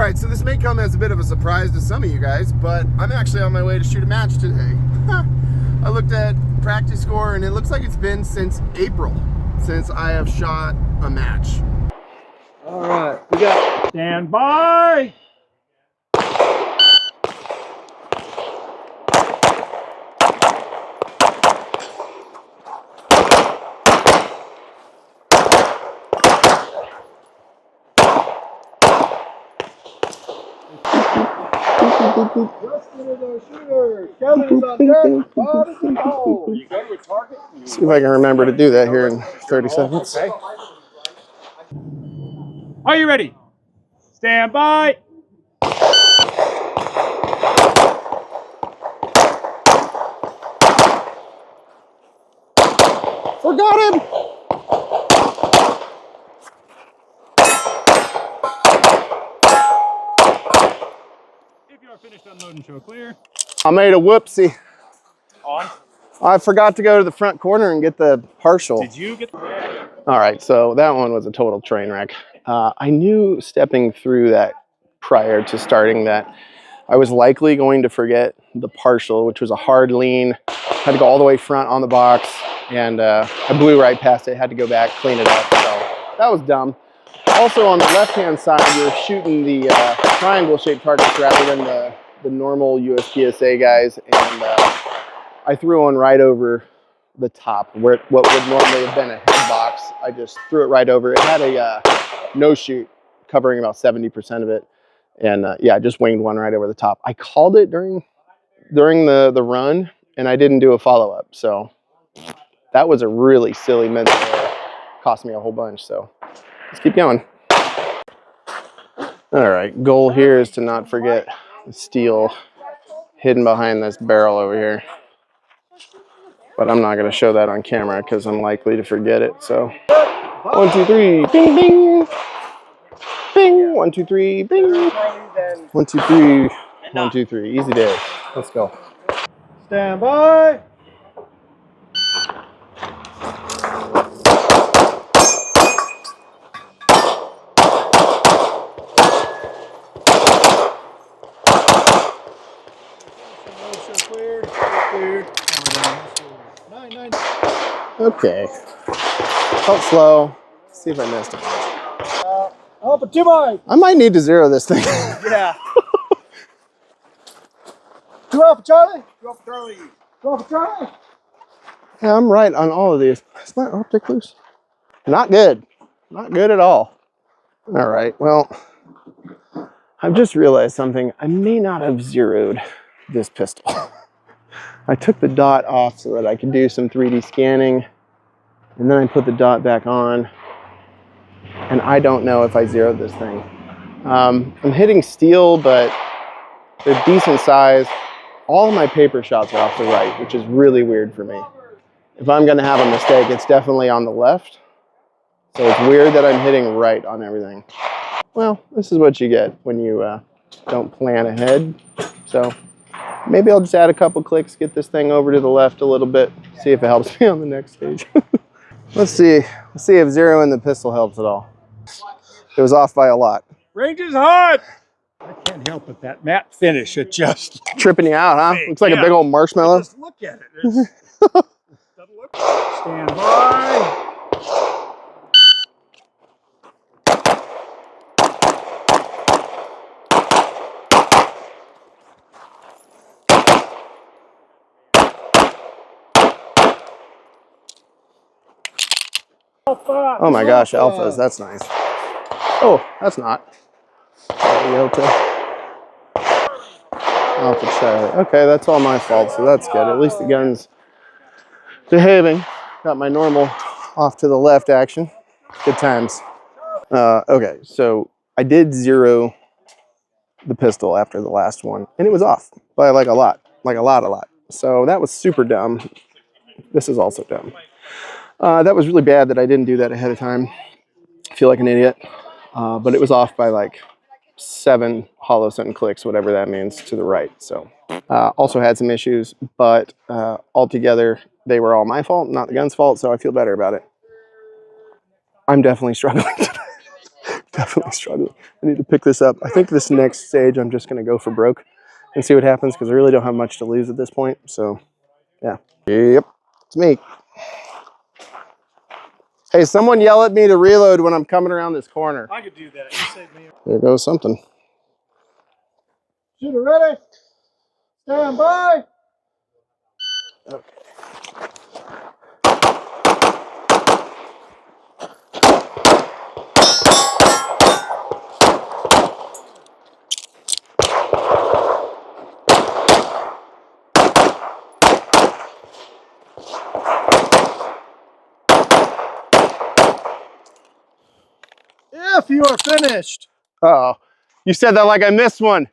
right, so this may come as a bit of a surprise to some of you guys, but I'm actually on my way to shoot a match today. I looked at practice score and it looks like it's been since April since I have shot a match. All right, we got stand by. Justin is our shooter. Kevin is on deck. Bob is in hole. You go to a target. See if I can remember to do that here in 30 seconds. Okay. Are you ready? Stand by. Forgot him! If you are finished unloading, show clear. I made a whoopsie. On. I forgot to go to the front corner and get the partial. Did you get the... All right, so that one was a total train wreck. I knew stepping through that prior to starting that I was likely going to forget the partial, which was a hard lean. Had to go all the way front on the box, and I blew right past it. Had to go back, clean it up, so that was dumb. Also on the left-hand side, you're shooting the triangle-shaped targets rather than the normal USPSA guys, and I threw one right over the top where what would normally have been a head box. I just threw it right over. It had a no shoot covering about 70% of it, and yeah, I just winged one right over the top. I called it during the run, and I didn't do a follow-up, so that was a really silly mental error. Cost me a whole bunch, so let's keep going. All right, goal here is to not forget the steel hidden behind this barrel over here. But I'm not going to show that on camera because I'm likely to forget it. So 1, 2, 3, bing, bing, bing. 1, 2, 3, bing. 1, 2, 3, 1, 2, 3. Easy day. Let's go. Stand by. Okay. Felt slow. Let's see if I missed it. Up a 2 by. I might need to zero this thing. Yeah. 2 Alpha Charlie. 2 Alpha Charlie. 2 Alpha Charlie. Yeah, I'm right on all of these. Is my optic loose? Not good. Not good at all. All right, well, I've just realized something. I may not have zeroed this pistol. I took the dot off so that I could do some 3D scanning, and then I put the dot back on, and I don't know if I zeroed this thing. I'm hitting steel, but they're decent size. All of my paper shots are off the right, which is really weird for me. If I'm gonna have a mistake, it's definitely on the left. So it's weird that I'm hitting right on everything. Well, this is what you get when you don't plan ahead. So maybe I'll just add a couple clicks, get this thing over to the left a little bit, see if it helps me on the next stage. Let's see if zeroing the pistol helps at all. It was off by a lot. Range is hot. I can't help it. That matte finish, it just Tripping you out, huh? Looks like a big old marshmallow. Just look at it. Doesn't look. Stand by. Oh my gosh, alphas, that's nice. Oh, that's not. Alpha Charlie. Okay, that's all my fault, so that's good. At least the gun's behaving. Got my normal off to the left action. Good times. Okay, so I did zero the pistol after the last one, and it was off by like a lot. So that was super dumb. This is also dumb. That was really bad that I didn't do that ahead of time. I feel like an idiot. But it was off by like 7 hollow cent clicks, whatever that means, to the right. So also had some issues, but altogether, they were all my fault, not the gun's fault, so I feel better about it. I'm definitely struggling today. Definitely struggling. I need to pick this up. I think this next stage I'm just going to go for broke and see what happens because I really don't have much to lose at this point. So, yeah. Yep, it's me. Hey, someone yell at me to reload when I'm coming around this corner. I could do that. You saved me. There goes something. Shooter ready. Stand by. Okay. If you are finished. Uh-oh. You said that like I missed one.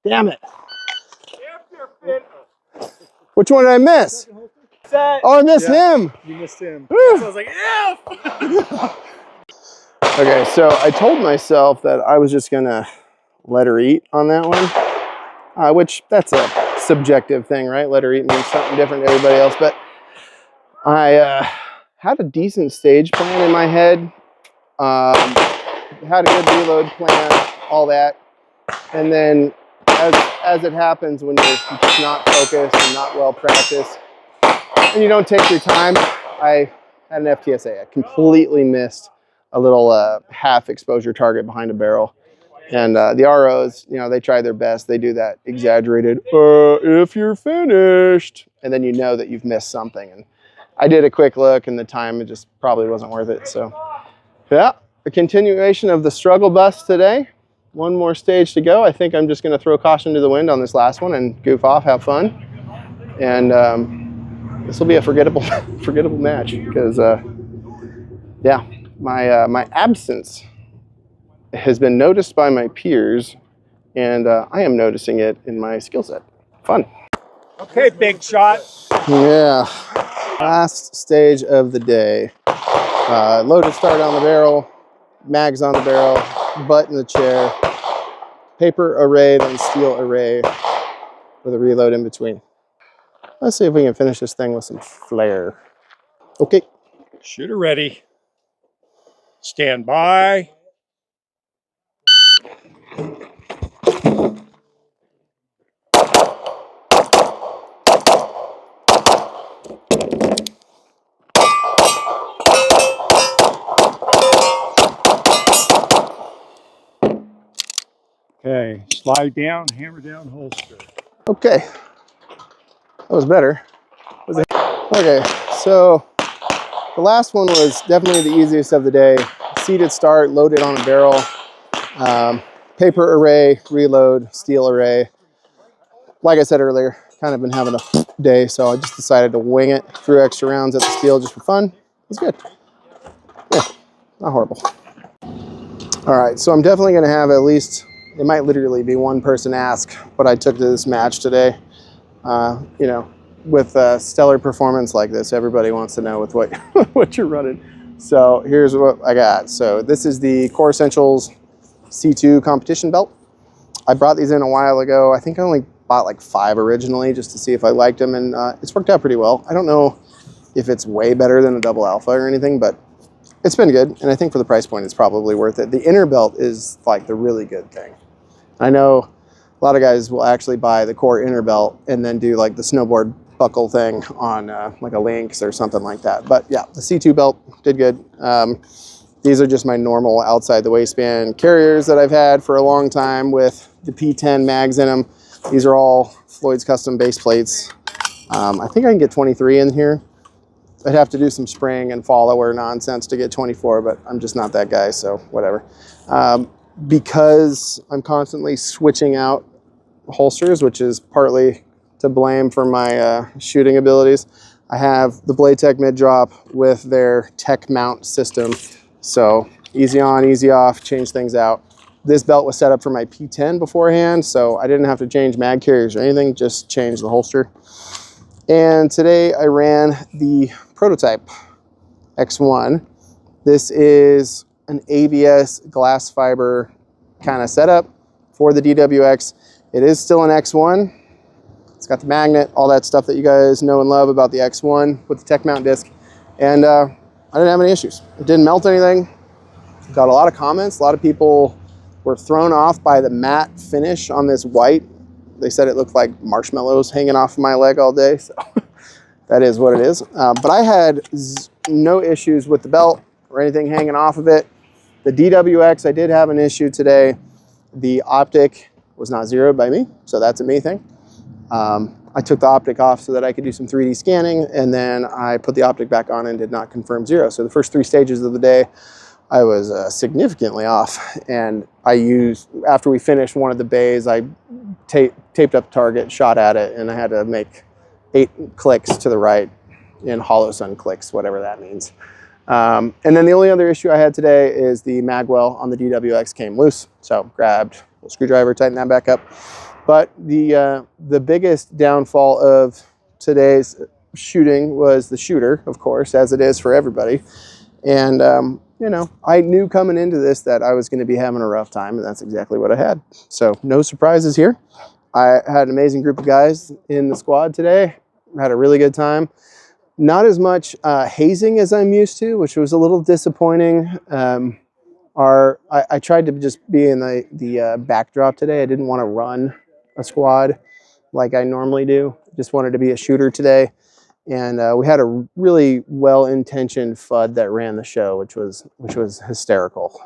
Damn it. If you're finished. Which one did I miss? Set. Oh, I missed him. You missed him. So I was like, if. Okay, so I told myself that I was just going to let her eat on that one, which that's a subjective thing, right? Let her eat means something different to everybody else. But I had a decent stage plan in my head. Had a good reload plan, all that. And then as it happens when you're just not focused and not well practiced and you don't take your time, I had an FTSA. I completely missed a little half exposure target behind a barrel. And the ROs, you know, they try their best. They do that exaggerated, if you're finished. And then you know that you've missed something. And I did a quick look and the time, it just probably wasn't worth it. So, yeah, a continuation of the struggle bus today. One more stage to go. I think I'm just going to throw caution to the wind on this last one and goof off, have fun. And this will be a forgettable match because, yeah, my absence has been noticed by my peers, and I am noticing it in my skill set. Fun. Okay, big shot. Yeah. Last stage of the day. Loaded start on the barrel, mags on the barrel, butt in the chair, paper array, then steel array with a reload in between. Let's see if we can finish this thing with some flair. Okay. Shooter ready. Stand by. Okay, slide down, hammer down, holster. Okay. That was better. Okay, so the last one was definitely the easiest of the day. Seated start, loaded on a barrel, paper array, reload, steel array. Like I said earlier, kind of been having a day, so I just decided to wing it. Threw extra rounds at the steel just for fun. It was good. Yeah, not horrible. All right, so I'm definitely going to have at least, it might literally be one person ask what I took to this match today. You know, with stellar performance like this, everybody wants to know with what what you're running. So here's what I got. So this is the Core Essentials C2 competition belt. I brought these in a while ago. I think I only bought like 5 originally just to see if I liked them, and it's worked out pretty well. I don't know if it's way better than a double alpha or anything, but it's been good, and I think for the price point it's probably worth it. The inner belt is like the really good thing. I know a lot of guys will actually buy the Core inner belt and then do like the snowboard buckle thing on like a Lynx or something like that. But yeah, the C2 belt did good. These are just my normal outside the waistband carriers that I've had for a long time with the P10 mags in them. These are all Floyd's custom base plates. I think I can get 23 in here. I'd have to do some spring and follower nonsense to get 24, but I'm just not that guy, so whatever. Because I'm constantly switching out holsters, which is partly to blame for my shooting abilities, I have the Blade Tech mid drop with their tech mount system. So easy on, easy off, change things out. This belt was set up for my P10 beforehand, so I didn't have to change mag carriers or anything, just change the holster. And today I ran the prototype X1. This is an ABS glass fiber kind of setup for the DWX. It is still an X1. It's got the magnet, all that stuff that you guys know and love about the X1 with the tech mount disc. And I didn't have any issues. It didn't melt anything. Got a lot of comments. A lot of people were thrown off by the matte finish on this white. They said it looked like marshmallows hanging off of my leg all day. So that is what it is. But I had no issues with the belt or anything hanging off of it. The DWX, I did have an issue today. The optic was not zeroed by me, so that's a me thing. I took the optic off so that I could do some 3D scanning, and then I put the optic back on and did not confirm zero. So the first 3 stages of the day, I was significantly off. And I used, after we finished one of the bays, I taped up the target, shot at it, and I had to make 8 clicks to the right in hollow sun clicks, whatever that means. And then the only other issue I had today is the magwell on the DWX came loose. So grabbed a screwdriver, tightened that back up. But the biggest downfall of today's shooting was the shooter, of course, as it is for everybody. And, you know, I knew coming into this that I was going to be having a rough time, and that's exactly what I had. So no surprises here. I had an amazing group of guys in the squad today. Had a really good time. Not as much hazing as I'm used to, which was a little disappointing. I tried to just be in the backdrop today. I didn't want to run a squad like I normally do. Just wanted to be a shooter today. And we had a really well-intentioned FUD that ran the show, which was hysterical.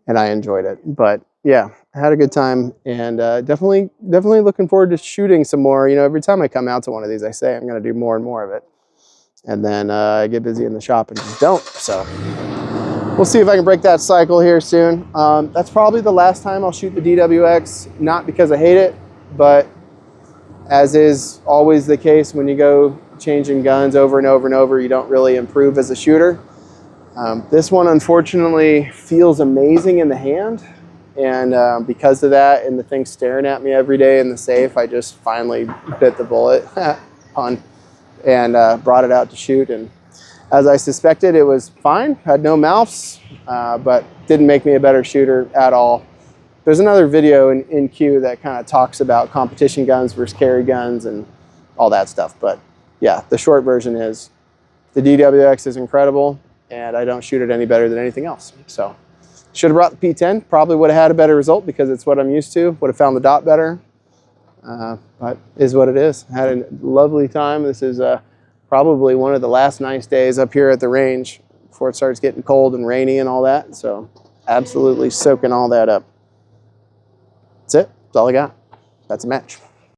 And I enjoyed it. But yeah, I had a good time, and definitely looking forward to shooting some more. You know, every time I come out to one of these, I say I'm going to do more and more of it. And then I get busy in the shop and just don't. So we'll see if I can break that cycle here soon. That's probably the last time I'll shoot the DWX, not because I hate it, but as is always the case when you go changing guns over and over and over, you don't really improve as a shooter. This one, unfortunately, feels amazing in the hand. And because of that and the thing staring at me every day in the safe, I just finally bit the bullet, pun, and brought it out to shoot. And as I suspected, it was fine, had no mouths, but didn't make me a better shooter at all. There's another video in queue that kind of talks about competition guns versus carry guns and all that stuff. But yeah, the short version is the DWX is incredible, and I don't shoot it any better than anything else. So should have brought the P10, probably would have had a better result because it's what I'm used to, would have found the dot better, but is what it is. Had a lovely time. This is probably one of the last nice days up here at the range before it starts getting cold and rainy and all that. So absolutely soaking all that up. That's it. That's all I got. That's a match.